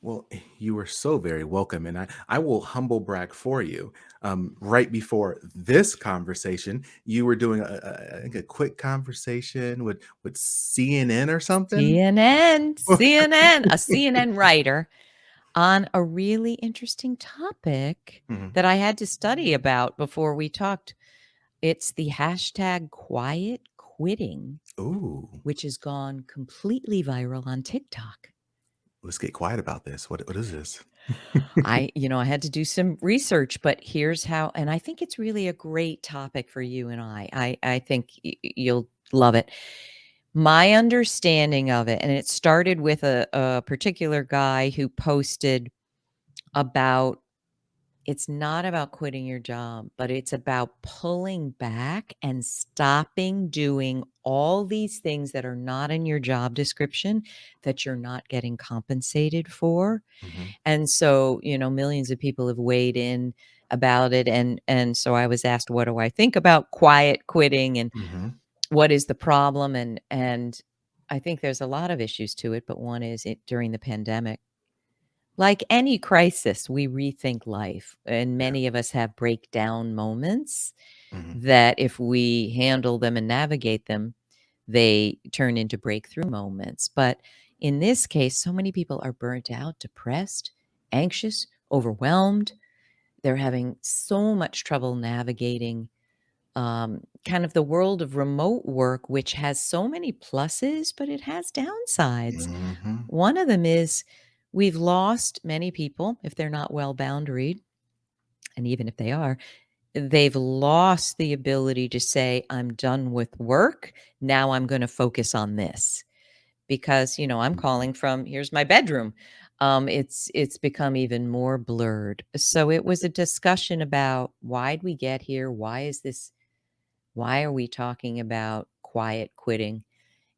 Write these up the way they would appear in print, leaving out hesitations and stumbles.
Well, you are so very welcome, and I will humble brag for you. Right before this conversation, you were doing I think a quick conversation with CNN or something. CNN, a CNN writer on a really interesting topic Mhm. that I had to study about before we talked. It's the hashtag quiet quitting, Ooh, which has gone completely viral on TikTok. let's get quiet about this. What is this? I had to do some research, but here's how, and I think it's really a great topic for you and I think you'll love it. My understanding of it, and it started with a particular guy who posted about it's not about quitting your job, but it's about pulling back and stopping doing all these things that are not in your job description that you're not getting compensated for. Mhm, And so, millions of people have weighed in about it. And so I was asked, what do I think about quiet quitting and mhm. what is the problem? And I think there's a lot of issues to it, but one is it during the pandemic. Like any crisis, we rethink life, and Yeah. many of us have breakdown moments Mhm. that if we handle them and navigate them, they turn into breakthrough moments. But in this case, so many people are burnt out, depressed, anxious, overwhelmed. They're having so much trouble navigating kind of the world of remote work, which has so many pluses, but it has downsides. Mhm. One of them is we've lost many people if they're not well boundaried. And even if they are, they've lost the ability to say, I'm done with work. Now I'm going to focus on this because, I'm calling from here's my bedroom. It's become even more blurred. So it was a discussion about why'd we get here? Why are we talking about quiet quitting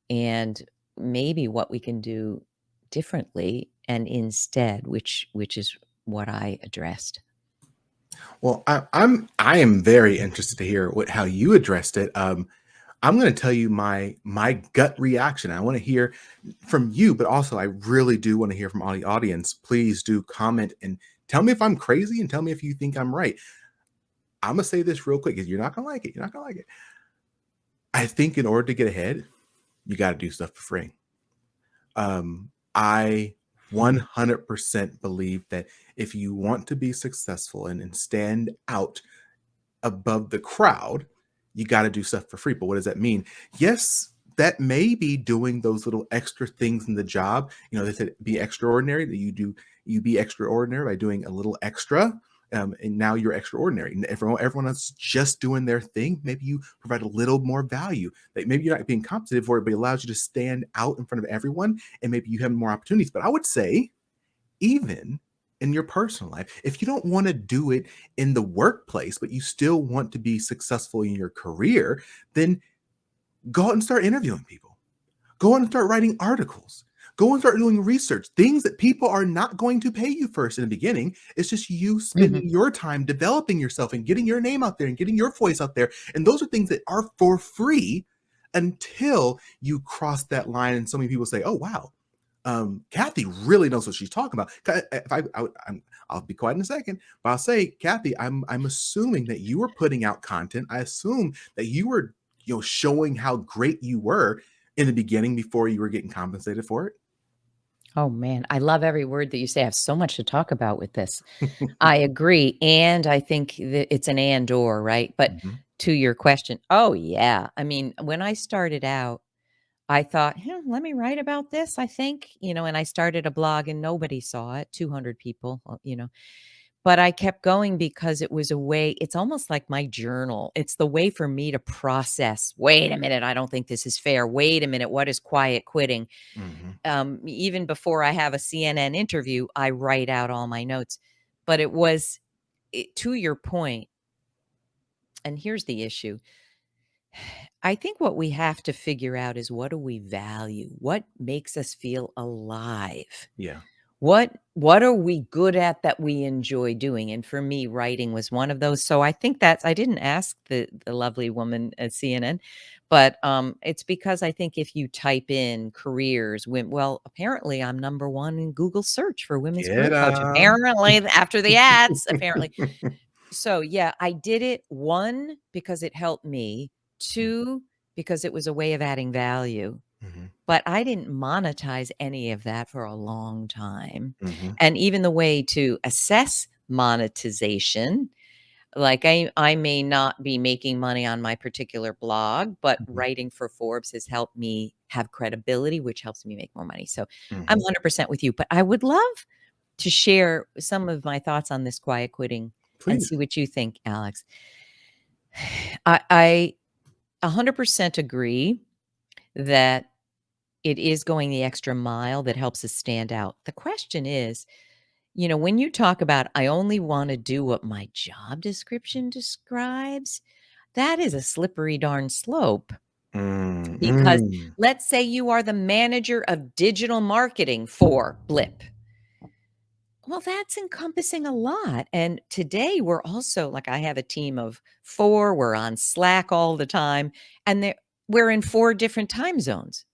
and maybe what we can do differently and instead, which is what I addressed. Well, I am very interested to hear how you addressed it. I'm going to tell you my gut reaction. I want to hear from you, but also I really do want to hear from all the audience. Please do comment and tell me if I'm crazy and tell me if you think I'm right. I'm gonna say this real quick because you're not gonna like it. You're not gonna like it. I think in order to get ahead, you got to do stuff for free. I 100% believe that if you want to be successful and stand out above the crowd, you got to do stuff for free. But what does that mean? Yes, that may be doing those little extra things in the job. They said be extraordinary, that you be extraordinary by doing a little extra. And now you're extraordinary. And everyone else is just doing their thing. Maybe you provide a little more value. Like maybe you're not being compensated for it, but it allows you to stand out in front of everyone, and maybe you have more opportunities. But I would say even in your personal life. If you don't want to do it in the workplace, but you still want to be successful in your career, then go out and start interviewing people. Go out and start writing articles. Go and start doing research, things that people are not going to pay you first in the beginning. It's just you spending Mhm. your time developing yourself and getting your name out there and getting your voice out there. And those are things that are for free until you cross that line. And so many people say, oh, wow, Kathy really knows what she's talking about. If I'll be quiet in a second, but I'll say, Kathy, I'm assuming that you were putting out content. I assume that you were, showing how great you were in the beginning before you were getting compensated for Oh man, I love every word that you say. I have so much to talk about with this. it. I agree. And I think that it's an and or, right? But Mhm. to your question, oh yeah. I mean, when I started out, I thought, let me write about this, I think, and I started a blog and nobody saw it, 200 people, but I kept going because it was a way, it's almost like my journal. It's the way for me to process. Wait a minute, I don't think this is fair. Wait a minute, what is quiet quitting? Mhm. Even before I have a CNN interview, I write out all my notes. But to your point, and here's the issue. I think what we have to figure out is what do we value? What makes us feel alive? Yeah. What What are we good at that we enjoy doing? And for me, writing was one of those. So I think that's I didn't ask the lovely woman at CNN, but it's because I think if you type in careers, well, apparently I'm number one in Google search for women's Get career coach. 'em. Apparently, after the ads, apparently. So yeah, I did it, one, because it helped me, two, because it was a way of adding value. Mhm, But I didn't monetize any of that for a long time. mhm, And even the way to assess monetization, like I may not be making money on my particular blog, but mhm, writing for Forbes has helped me have credibility, which helps me make more money. So I'm mhm. 100% with you, but I would love to share some of my thoughts on this quiet quitting and see Please. what you think, Alex. I 100% agree that it is going the extra mile that helps us stand out. The question is, when you talk about, I only want to do what my job description describes, that is a slippery darn slope. Mm, Because mm, let's say you are the manager of digital marketing for Blip. Well, that's encompassing a lot. And today we're also like, I have a team of 4, we're on Slack all the time, and we're in 4 different time zones.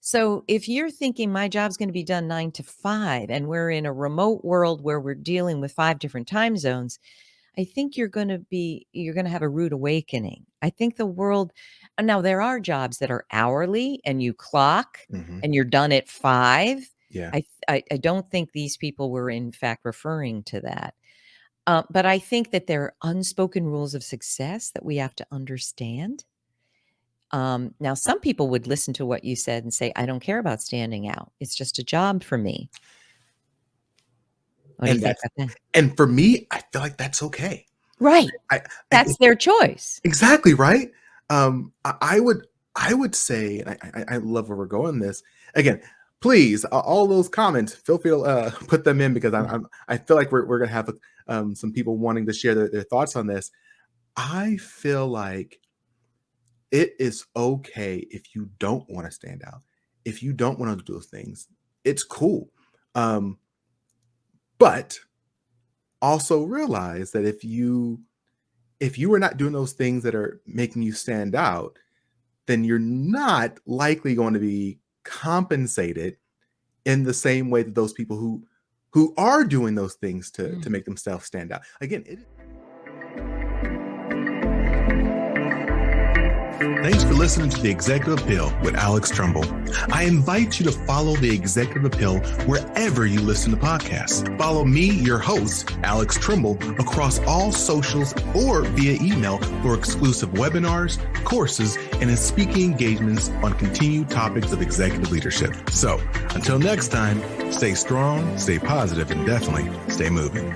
So if you're thinking my job's going to be done 9 to 5 and we're in a remote world where we're dealing with 5 different time zones, I think you're going to have a rude awakening. I think the world now there are jobs that are hourly and you clock mhm. and you're done at 5. Yeah. I don't think these people were in fact referring to that. But I think that there are unspoken rules of success that we have to understand. Now, some people would listen to what you said and say, I don't care about standing out. It's just a job for me. What do you And think that's about that? and for me, I feel like that's okay. Right. I That's their choice. exactly, right? I would say, and I love where we're going this. Again, please, all those comments, feel free to, put them in because I feel like we're gonna have, some people wanting to share their thoughts on this. I feel like it is okay if you don't wanna stand out, if you don't wanna do those things, it's cool. Um, but also realize that if you are not doing those things that are making you stand out, then you're not likely going to be compensated in the same way that those people who are doing those things to Mm. make themselves stand out. Again, thanks for listening to The Executive Appeal with Alex Tremble. I invite you to follow The Executive Appeal wherever you listen to podcasts. Follow me, your host, Alex Tremble, across all socials or via email for exclusive webinars, courses, and in speaking engagements on continued topics of executive leadership. So until next time, stay strong, stay positive, and definitely stay moving.